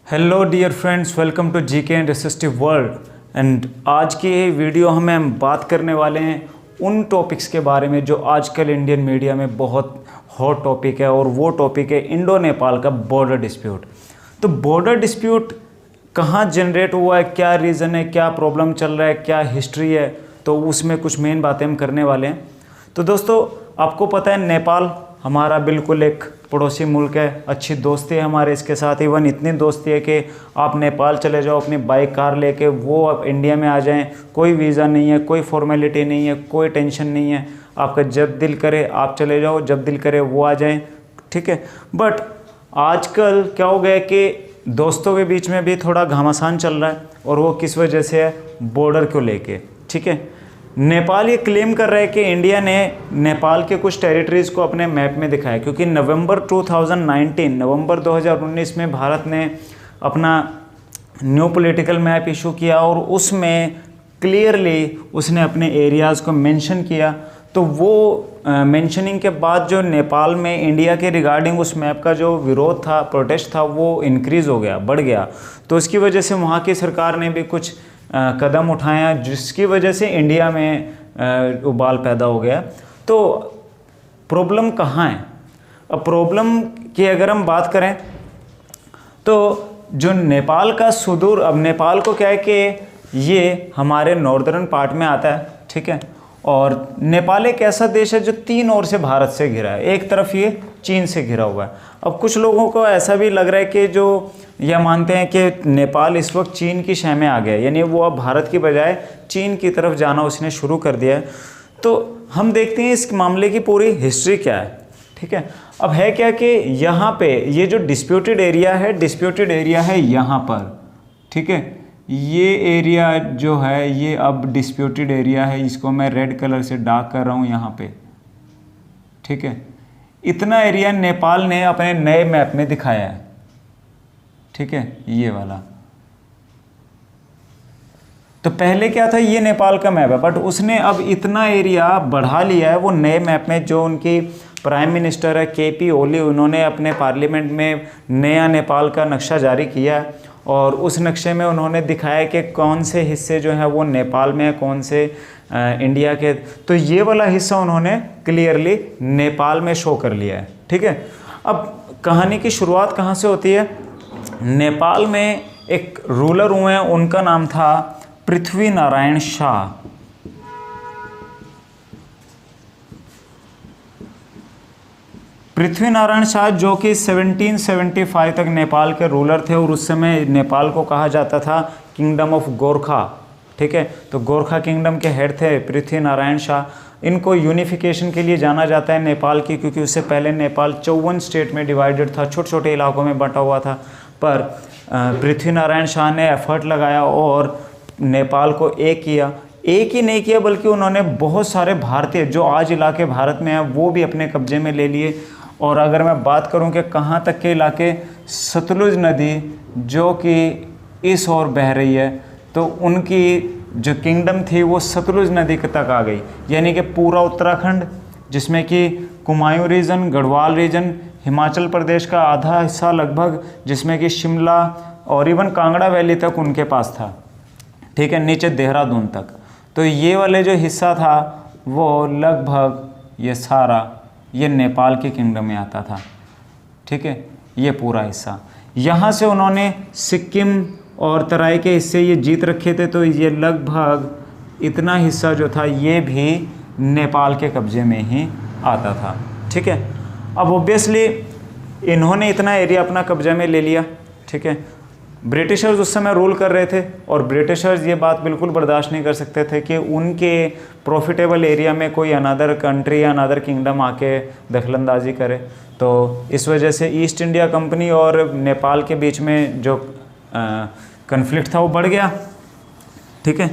Hello dear friends, welcome to GK and resistive world. And आज की ये video में हम बात करने वाले हैं उन टॉपिक्स के बारे में जो आजकल इंडियन मीडिया में बहुत हॉट टॉपिक है, और वो टॉपिक है इंडो नेपाल का बॉर्डर डिस्प्यूट। तो बॉर्डर डिस्प्यूट कहाँ जनरेट हुआ है, क्या रीज़न है, क्या प्रॉब्लम चल रहा है, क्या हिस्ट्री है, तो उसमें कुछ मेन बातें हम करने वाले हैं। तो दोस्तों, आपको पता है नेपाल हमारा बिल्कुल एक पड़ोसी मुल्क है, अच्छी दोस्ती है हमारे इसके साथ। इवन इतनी दोस्ती है कि आप नेपाल चले जाओ अपनी बाइक कार लेके, वो आप इंडिया में आ जाएं, कोई वीज़ा नहीं है, कोई फॉर्मेलिटी नहीं है, कोई टेंशन नहीं है। आपका जब दिल करे आप चले जाओ, जब दिल करे वो आ जाएं, ठीक है। बट आजकल क्या हो गया कि दोस्तों के बीच में भी थोड़ा घमासान चल रहा है, और वो किस वजह से है, बॉर्डर को लेके, ठीक है। नेपाल ये क्लेम कर रहा है कि इंडिया ने नेपाल के कुछ टेरिटरीज़ को अपने मैप में दिखाया, क्योंकि नवंबर 2019 में भारत ने अपना न्यू पॉलिटिकल मैप इशू किया, और उसमें क्लियरली उसने अपने एरियाज़ को मेंशन किया। तो वो मेंशनिंग के बाद जो नेपाल में इंडिया के रिगार्डिंग उस मैप का जो विरोध था, प्रोटेस्ट था, वो इंक्रीज़ हो गया, बढ़ गया। तो इसकी वजह से वहाँ की सरकार ने भी कुछ कदम उठाया, जिसकी वजह से इंडिया में उबाल पैदा हो गया। तो प्रॉब्लम कहाँ है? अब प्रॉब्लम की अगर हम बात करें तो जो नेपाल का सुदूर, अब नेपाल को क्या है कि ये हमारे नॉर्दर्न पार्ट में आता है, ठीक है। और नेपाल एक ऐसा देश है जो तीन ओर से भारत से घिरा है, एक तरफ ये चीन से घिरा हुआ है। अब कुछ लोगों को ऐसा भी लग रहा है कि जो यह मानते हैं कि नेपाल इस वक्त चीन की शह में आ गया है, यानी वो अब भारत की बजाय चीन की तरफ जाना उसने शुरू कर दिया है। तो हम देखते हैं इस मामले की पूरी हिस्ट्री क्या है, ठीक है। अब है क्या कि यहाँ पे ये जो डिस्प्यूटेड एरिया है यहाँ पर, ठीक है। ये एरिया जो है ये अब डिस्प्यूटेड एरिया है, इसको मैं रेड कलर से डार्क कर रहा हूँ यहाँ पे, ठीक है। इतना एरिया नेपाल ने अपने नए मैप में दिखाया है, ठीक है, ये वाला। तो पहले क्या था, ये नेपाल का मैप है, बट उसने अब इतना एरिया बढ़ा लिया है वो नए मैप में। जो उनकी प्राइम मिनिस्टर है केपी ओली, उन्होंने अपने पार्लियामेंट में नया नेपाल का नक्शा जारी किया है, और उस नक्शे में उन्होंने दिखाया कि कौन से हिस्से जो हैं वो नेपाल में है, कौन से इंडिया के। तो ये वाला हिस्सा उन्होंने क्लियरली नेपाल में शो कर लिया है, ठीक है। अब कहानी की शुरुआत कहाँ से होती है? नेपाल में एक रूलर हुए हैं, उनका नाम था पृथ्वी नारायण शाह। पृथ्वी नारायण शाह जो कि 1775 तक नेपाल के रूलर थे, और उस समय नेपाल को कहा जाता था किंगडम ऑफ गोरखा, ठीक है। तो गोरखा किंगडम के हेड थे पृथ्वी नारायण शाह। इनको यूनिफिकेशन के लिए जाना जाता है नेपाल की, क्योंकि उससे पहले नेपाल 54 स्टेट में डिवाइडेड था, छोटे छोटे इलाकों में बंटा हुआ था। पर पृथ्वी नारायण शाह ने एफर्ट लगाया और नेपाल को एक किया। एक ही नहीं किया, बल्कि उन्होंने बहुत सारे भारतीय जो आज इलाके भारत में हैं वो भी अपने कब्जे में ले लिए। और अगर मैं बात करूं कि कहाँ तक के इलाके, सतलुज नदी जो कि इस ओर बह रही है, तो उनकी जो किंगडम थी वो सतलुज नदी तक आ गई। यानी कि पूरा उत्तराखंड, जिसमें कि कुमायूं रीजन, गढ़वाल रीजन, हिमाचल प्रदेश का आधा हिस्सा लगभग, जिसमें कि शिमला और इवन कांगड़ा वैली तक उनके पास था, ठीक है, नीचे देहरादून तक। तो ये वाले जो हिस्सा था वो लगभग ये सारा ये नेपाल के किंगडम में आता था, ठीक है, ये पूरा हिस्सा। यहाँ से उन्होंने सिक्किम और तराई के हिस्से ये जीत रखे थे, तो ये लगभग इतना हिस्सा जो था ये भी नेपाल के कब्जे में ही आता था, ठीक है। अब ऑब्वियसली इन्होंने इतना एरिया अपना कब्जे में ले लिया, ठीक है। ब्रिटिशर्स उस समय रूल कर रहे थे, और ब्रिटिशर्स ये बात बिल्कुल बर्दाश्त नहीं कर सकते थे कि उनके प्रॉफिटेबल एरिया में कोई अनदर कंट्री या अनदर किंगडम आके दखलंदाजी करे। तो इस वजह से ईस्ट इंडिया कंपनी और नेपाल के बीच में जो कन्फ्लिक्ट था वो बढ़ गया, ठीक है।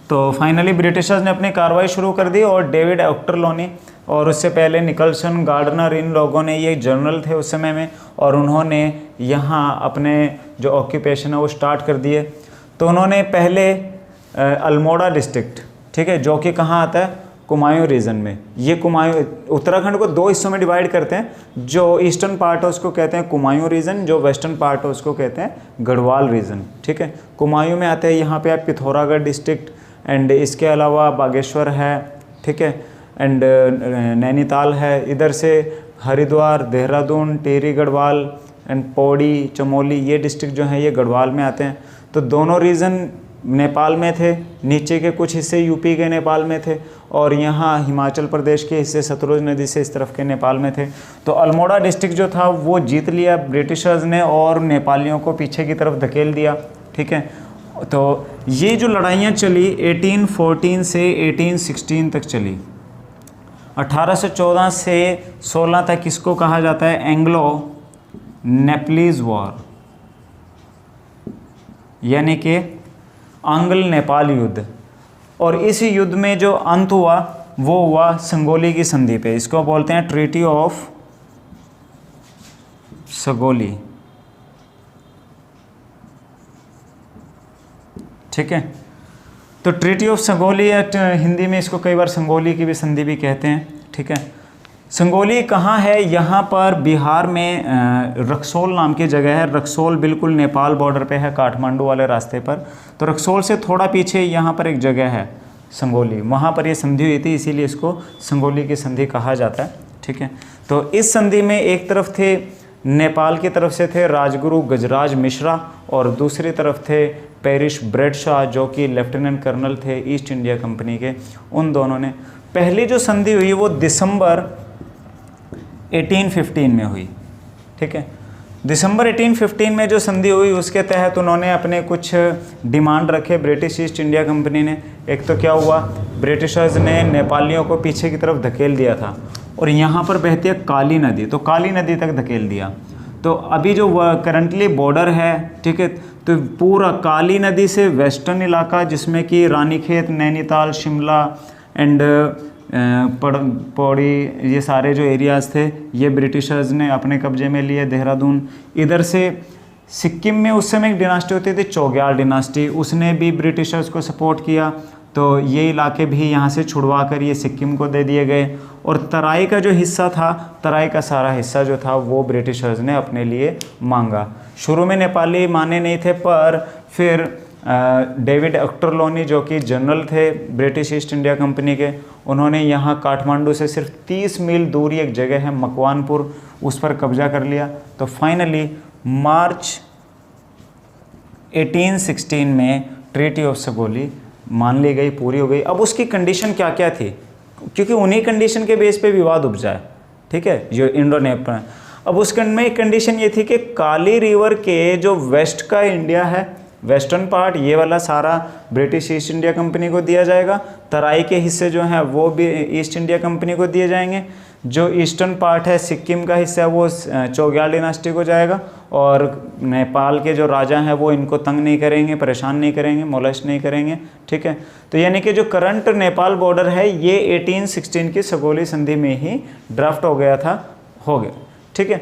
तो फाइनली ब्रिटिशर्स ने अपनी कार्रवाई शुरू कर दी, और डेविड ऑक्टरलोनी और उससे पहले निकल्सन, गार्डनर, इन लोगों ने, ये जनरल थे उस समय में, और उन्होंने यहाँ अपने जो ऑक्यूपेशन है वो स्टार्ट कर दिए। तो उन्होंने पहले अल्मोड़ा डिस्ट्रिक्ट, ठीक है, जो कि कहाँ आता है, कुमायूं रीजन में। ये कुमायूं, उत्तराखंड को दो हिस्सों में डिवाइड करते हैं, जो ईस्टर्न पार्ट है उसको कहते हैं कुमायूं रीजन, जो वेस्टर्न पार्ट है उसको कहते हैं गढ़वाल रीजन। ठीक है, कुमायूं में आते हैं यहाँ पे आप पिथौरागढ़ डिस्ट्रिक्ट, एंड इसके अलावा बागेश्वर है, ठीक है, एंड नैनीताल है, इधर से हरिद्वार, देहरादून, टिहरी गढ़वाल एंड पौड़ी, चमोली, ये डिस्ट्रिक्ट जो हैं ये गढ़वाल में आते हैं। तो दोनों रीजन नेपाल में थे, नीचे के कुछ हिस्से यूपी के नेपाल में थे, और यहाँ हिमाचल प्रदेश के हिस्से सतलुज नदी से इस तरफ के नेपाल में थे। तो अल्मोड़ा डिस्ट्रिक्ट जो था वो जीत लिया ब्रिटिशर्स ने और नेपालियों को पीछे की तरफ धकेल दिया। ठीक है, तो ये जो लड़ाइयाँ चली 1814 से 1816 तक चली। 1814 से 16 तक इसको कहा जाता है एंग्लो नेपलीज वॉर, यानी कि आंग्ल नेपाल युद्ध। और इस युद्ध में जो अंत हुआ वो हुआ संगोली की संधि पे, इसको बोलते हैं ट्रीटी ऑफ सगोली। ठीक है, तो ट्रीटी ऑफ संगोली, हिंदी में इसको कई बार संगोली की भी संधि भी कहते हैं। ठीक है, संगोली कहाँ है? यहाँ पर बिहार में रक्सौल नाम की जगह है। रक्सौल बिल्कुल नेपाल बॉर्डर पे है, काठमांडू वाले रास्ते पर। तो रक्सौल से थोड़ा पीछे यहाँ पर एक जगह है संगोली, वहाँ पर ये संधि हुई थी, इसीलिए इसको संगोली की संधि कहा जाता है। ठीक है, तो इस संधि में एक तरफ थे नेपाल की तरफ से थे राजगुरु गजराज मिश्रा, और दूसरी तरफ थे पेरिस ब्रेडशाह जो कि लेफ्टिनेंट कर्नल थे ईस्ट इंडिया कंपनी के। उन दोनों ने पहली जो संधि हुई वो दिसंबर 1815 में हुई। ठीक है, दिसंबर 1815 में जो संधि हुई उसके तहत उन्होंने अपने कुछ डिमांड रखे ब्रिटिश ईस्ट इंडिया कंपनी ने। एक तो क्या हुआ, ब्रिटिशर्स ने नेपालियों को पीछे की तरफ धकेल दिया था, और यहाँ पर बहती है काली नदी, तो काली नदी तक धकेल दिया। तो अभी जो करंटली बॉर्डर है, ठीक है, तो पूरा काली नदी से वेस्टर्न इलाका जिसमें कि रानीखेत, नैनीताल, शिमला एंड पौड़ी, ये सारे जो एरियाज़ थे ये ब्रिटिशर्स ने अपने कब्जे में लिए। देहरादून, इधर से सिक्किम में उस समय एक डिनास्टी होती थी चौग्याल डिनास्टी, उसने भी ब्रिटिशर्स को सपोर्ट किया, तो ये इलाके भी यहाँ से छुड़वा कर ये सिक्किम को दे दिए गए। और तराई का जो हिस्सा था, तराई का सारा हिस्सा जो था वो ब्रिटिशर्स ने अपने लिए मांगा। शुरू में नेपाली माने नहीं थे, पर फिर डेविड ऑक्टरलोनी जो कि जनरल थे ब्रिटिश ईस्ट इंडिया कंपनी के, उन्होंने यहाँ काठमांडू से सिर्फ 30 मील दूर एक जगह है मकवानपुर, उस पर कब्जा कर लिया। तो फाइनली मार्च 1816 में ट्रीटी ऑफ सगोली मान ली गई, पूरी हो गई। अब उसकी कंडीशन क्या क्या थी, क्योंकि उन्हीं कंडीशन के बेस पे विवाद उपजा है। ठीक है, जो इंडो नेपाल, अब उस में कंडीशन ये थी कि काली रिवर के जो वेस्ट का इंडिया है, वेस्टर्न पार्ट ये वाला सारा ब्रिटिश ईस्ट इंडिया कंपनी को दिया जाएगा, तराई के हिस्से जो हैं वो भी ईस्ट इंडिया कंपनी को दिए जाएंगे, जो ईस्टर्न पार्ट है सिक्किम का हिस्सा है वो चौग्याल डिनास्टी को जाएगा, और नेपाल के जो राजा हैं वो इनको तंग नहीं करेंगे, परेशान नहीं करेंगे, मोलेस्ट नहीं करेंगे। ठीक है, तो यानी कि जो करंट नेपाल बॉर्डर है ये 1816 की सगोली संधि में ही ड्राफ्ट हो गया था, हो गया। ठीक है,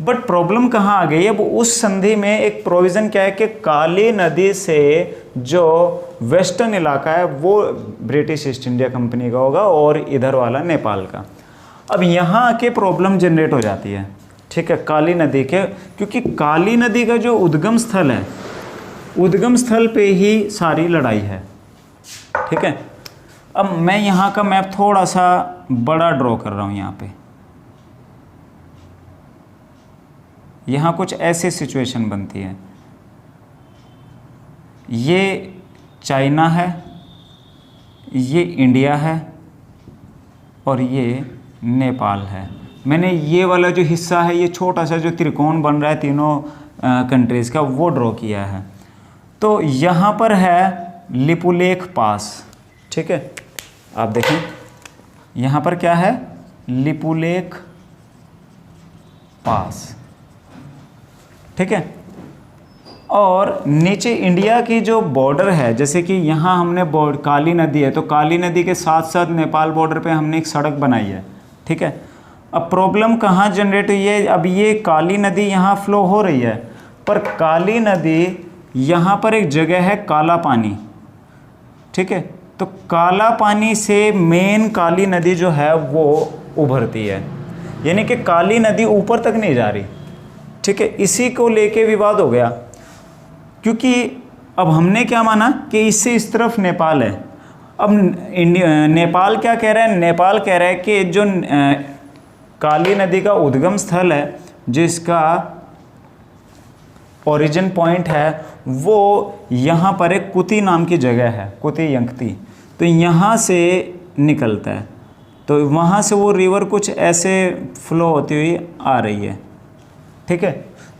बट प्रॉब्लम कहाँ आ गई? अब उस संधि में एक प्रोविज़न क्या है कि काली नदी से जो वेस्टर्न इलाका है वो ब्रिटिश ईस्ट इंडिया कंपनी का होगा और इधर वाला नेपाल का। अब यहाँ आके प्रॉब्लम जनरेट हो जाती है। ठीक है, काली नदी के, क्योंकि काली नदी का जो उद्गम स्थल है, उद्गम स्थल पे ही सारी लड़ाई है। ठीक है, अब मैं यहाँ का मैप थोड़ा सा बड़ा ड्रॉ कर रहा हूँ। यहाँ पे यहाँ कुछ ऐसी सिचुएशन बनती है, ये चाइना है, ये इंडिया है और ये नेपाल है। मैंने ये वाला जो हिस्सा है, ये छोटा सा जो त्रिकोण बन रहा है तीनों कंट्रीज़ का, वो ड्रॉ किया है। तो यहाँ पर है लिपुलेख पास। ठीक है, आप देखें यहाँ पर क्या है, लिपुलेख पास। ठीक है, और नीचे इंडिया की जो बॉर्डर है, जैसे कि यहाँ हमने काली नदी है, तो काली नदी के साथ साथ नेपाल बॉर्डर पे हमने एक सड़क बनाई है। ठीक है, अब प्रॉब्लम कहाँ जनरेट हुई है? अब ये काली नदी यहाँ फ्लो हो रही है, पर काली नदी यहाँ पर एक जगह है काला पानी। ठीक है, तो काला पानी से मेन काली नदी जो है वो उभरती है, यानी कि काली नदी ऊपर तक नहीं जा रही, ठीक है। इसी को लेके विवाद हो गया, क्योंकि अब हमने क्या माना कि इससे इस तरफ नेपाल है। अब नेपाल क्या कह रहा है, नेपाल कह रहा है कि जो काली नदी का उद्गम स्थल है, जिसका ओरिजिन पॉइंट है, वो यहाँ पर एक कुती नाम की जगह है, कुती यंगती, तो यहाँ से निकलता है। तो वहाँ से वो रिवर कुछ ऐसे फ्लो होती हुई आ रही है, ठीक है।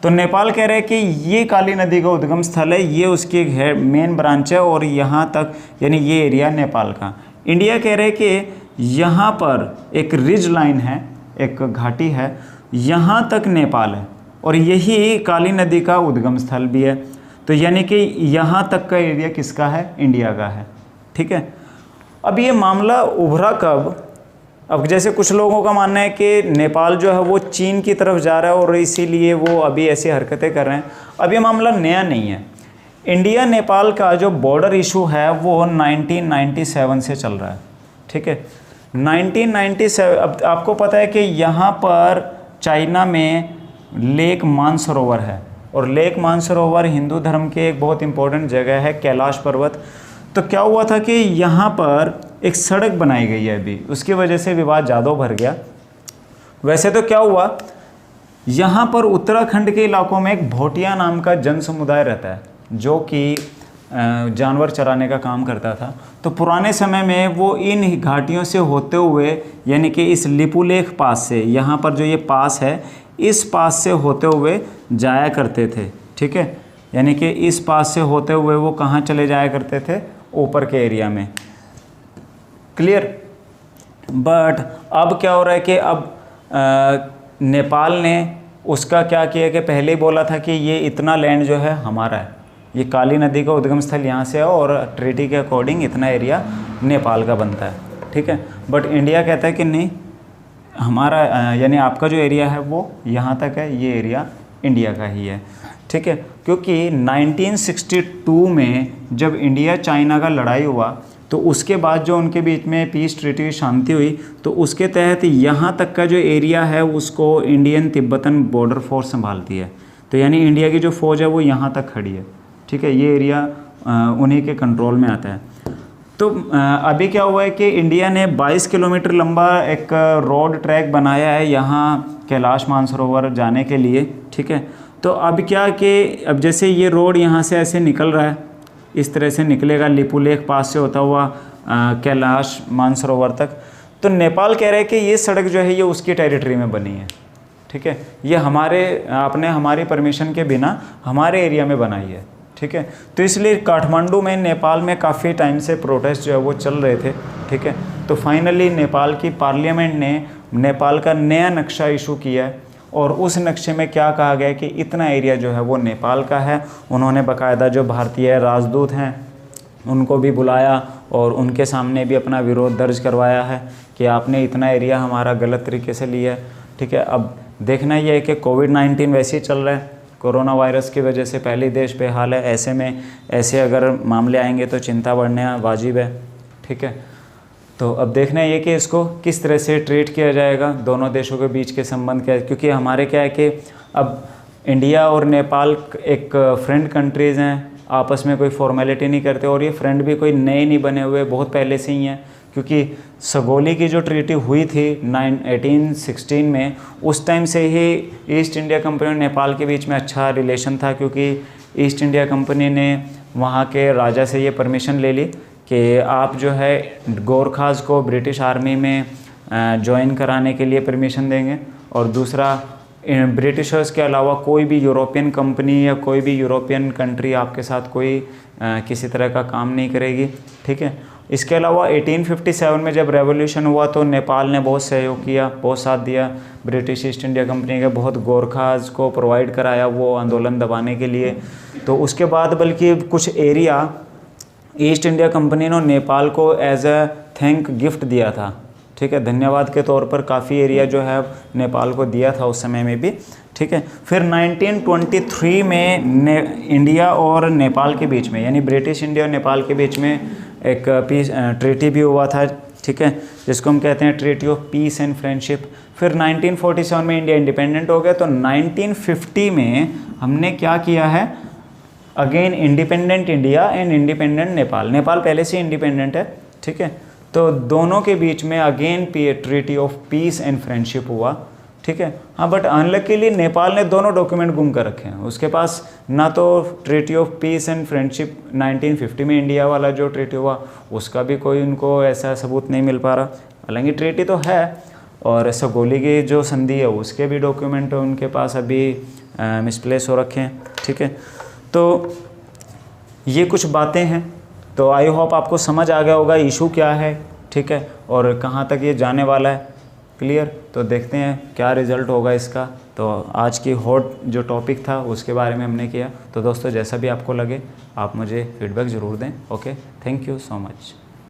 तो नेपाल कह रहा है कि ये काली नदी का उद्गम स्थल है, ये उसकी है मेन ब्रांच है, और यहाँ तक यानी ये एरिया नेपाल का। इंडिया कह रहा है कि यहाँ पर एक रिज लाइन है, एक घाटी है, यहाँ तक नेपाल है, और यही काली नदी का उद्गम स्थल भी है। तो यानी कि यहाँ तक का एरिया किसका है, इंडिया का है, ठीक है। अब ये मामला उभरा कब, अब जैसे कुछ लोगों का मानना है कि नेपाल जो है वो चीन की तरफ जा रहा है और इसीलिए वो अभी ऐसी हरकतें कर रहे हैं। अब ये मामला नया नहीं है। इंडिया नेपाल का जो बॉर्डर इशू है वो 1997 से चल रहा है, ठीक है। 1997, अब आपको पता है कि यहाँ पर चाइना में लेक मानसरोवर है, और लेक मानसरोवर हिंदू धर्म के एक बहुत इंपॉर्टेंट जगह है, कैलाश पर्वत। तो क्या हुआ था कि यहाँ पर एक सड़क बनाई गई है अभी, उसकी वजह से विवाद ज़्यादा भर गया। वैसे तो क्या हुआ, यहाँ पर उत्तराखंड के इलाकों में एक भोटिया नाम का जन समुदाय रहता है, जो कि जानवर चराने का काम करता था। तो पुराने समय में वो इन घाटियों से होते हुए, यानी कि इस लिपुलेख पास से, यहाँ पर जो ये पास है, इस पास से होते हुए जाया करते थे, ठीक है। यानी कि इस पास से होते हुए वो कहाँ चले जाया करते थे, ऊपर के एरिया में, क्लियर। बट अब क्या हो रहा है कि अब नेपाल ने उसका क्या किया कि पहले ही बोला था कि ये इतना लैंड जो है हमारा है, ये काली नदी का उद्गम स्थल यहाँ से है, और ट्रीटी के अकॉर्डिंग इतना एरिया नेपाल का बनता है, ठीक है। बट इंडिया कहता है कि नहीं, हमारा यानी आपका जो एरिया है वो यहाँ तक है, ये एरिया इंडिया का ही है, ठीक है। क्योंकि 1962 में जब इंडिया चाइना का लड़ाई हुआ, तो उसके बाद जो उनके बीच में पीस ट्रीटी की शांति हुई, तो उसके तहत यहाँ तक का जो एरिया है उसको इंडियन तिब्बतन बॉर्डर फोर्स संभालती है। तो यानी इंडिया की जो फ़ौज है वो यहाँ तक खड़ी है, ठीक है। ये एरिया उन्हीं के कंट्रोल में आता है। तो अभी क्या हुआ है कि इंडिया ने 22 किलोमीटर लंबा एक रोड ट्रैक बनाया है यहाँ कैलाश मानसरोवर जाने के लिए, ठीक है। तो अब क्या कि अब जैसे ये रोड यहाँ से ऐसे निकल रहा है, इस तरह से निकलेगा लिपुलेख पास से होता हुआ कैलाश मानसरोवर तक। तो नेपाल कह रहा है कि ये सड़क जो है ये उसकी टेरिटरी में बनी है, ठीक है। ये आपने हमारी परमिशन के बिना हमारे एरिया में बनाई है, ठीक है। तो इसलिए काठमांडू में नेपाल में काफ़ी टाइम से प्रोटेस्ट जो है वो चल रहे थे, ठीक है। तो फाइनली नेपाल की पार्लियामेंट ने नेपाल का नया नक्शा इशू किया है, और उस नक्शे में क्या कहा गया है कि इतना एरिया जो है वो नेपाल का है। उन्होंने बाकायदा जो भारतीय राजदूत हैं उनको भी बुलाया और उनके सामने भी अपना विरोध दर्ज करवाया है कि आपने इतना एरिया हमारा गलत तरीके से लिया है, ठीक है। अब देखना ये है कि कोविड-19 वैसे ही चल रहा है, कोरोना वायरस की वजह से पहले ही देश बेहाल है। ऐसे में ऐसे अगर मामले आएंगे तो चिंता बढ़ना वाजिब है, ठीक है। तो अब देखना ये कि इसको किस तरह से ट्रीट किया जाएगा, दोनों देशों के बीच के संबंध क्या है। क्योंकि हमारे क्या है कि अब इंडिया और नेपाल एक फ्रेंड कंट्रीज़ हैं, आपस में कोई फॉर्मेलिटी नहीं करते, और ये फ्रेंड भी कोई नए नहीं बने हुए, बहुत पहले से ही हैं। क्योंकि सगोली की जो ट्रीटी हुई थी 1816 में, उस टाइम से ही ईस्ट इंडिया कंपनी और नेपाल के बीच में अच्छा रिलेशन था, क्योंकि ईस्ट इंडिया कंपनी ने वहाँ के राजा से ये परमिशन ले ली कि आप जो है गोरखास को ब्रिटिश आर्मी में ज्वाइन कराने के लिए परमिशन देंगे, और दूसरा ब्रिटिशर्स के अलावा कोई भी यूरोपियन कंपनी या कोई भी यूरोपियन कंट्री आपके साथ कोई किसी तरह का काम नहीं करेगी, ठीक है। इसके अलावा 1857 में जब रेवोल्यूशन हुआ तो नेपाल ने बहुत सहयोग किया, बहुत साथ दिया ब्रिटिश ईस्ट इंडिया कंपनी के, बहुत गोरखास को प्रोवाइड कराया वो आंदोलन दबाने के लिए। तो उसके बाद बल्कि कुछ एरिया ईस्ट इंडिया कंपनी ने नेपाल को एज अ थैंक गिफ्ट दिया था, ठीक है, धन्यवाद के तौर पर काफ़ी एरिया जो है नेपाल को दिया था उस समय में भी, ठीक है। फिर 1923 में इंडिया और नेपाल के बीच में, यानी ब्रिटिश इंडिया और नेपाल के बीच में एक पीस ट्रीटी भी हुआ था, ठीक है, जिसको हम कहते हैं treaty of peace and friendship. फिर 1947 में इंडिया इंडिपेंडेंट हो गया। तो 1950 में हमने क्या किया है, again independent India and independent Nepal. Nepal पहले से इंडिपेंडेंट है, ठीक है, तो दोनों के बीच में again treaty of peace and friendship हुआ, ठीक है। हाँ, बट अनलकीली नेपाल ने दोनों डॉक्यूमेंट गुम कर रखे हैं। उसके पास ना तो treaty of peace and friendship 1950 में इंडिया वाला जो ट्रीटी हुआ उसका भी कोई उनको ऐसा सबूत नहीं मिल पा रहा, हालांकि ट्रीटी तो है, और सगोली की जो संधि है उसके भी डॉक्यूमेंट उनके पास अभी मिसप्लेस हो रखे हैं, ठीक है। तो ये कुछ बातें हैं। तो आई होप आपको समझ आ गया होगा इशू क्या है, ठीक है, और कहाँ तक ये जाने वाला है, क्लियर। तो देखते हैं क्या रिज़ल्ट होगा इसका। तो आज की हॉट जो टॉपिक था उसके बारे में हमने किया। तो दोस्तों, जैसा भी आपको लगे आप मुझे फीडबैक ज़रूर दें। Okay, thank you so much.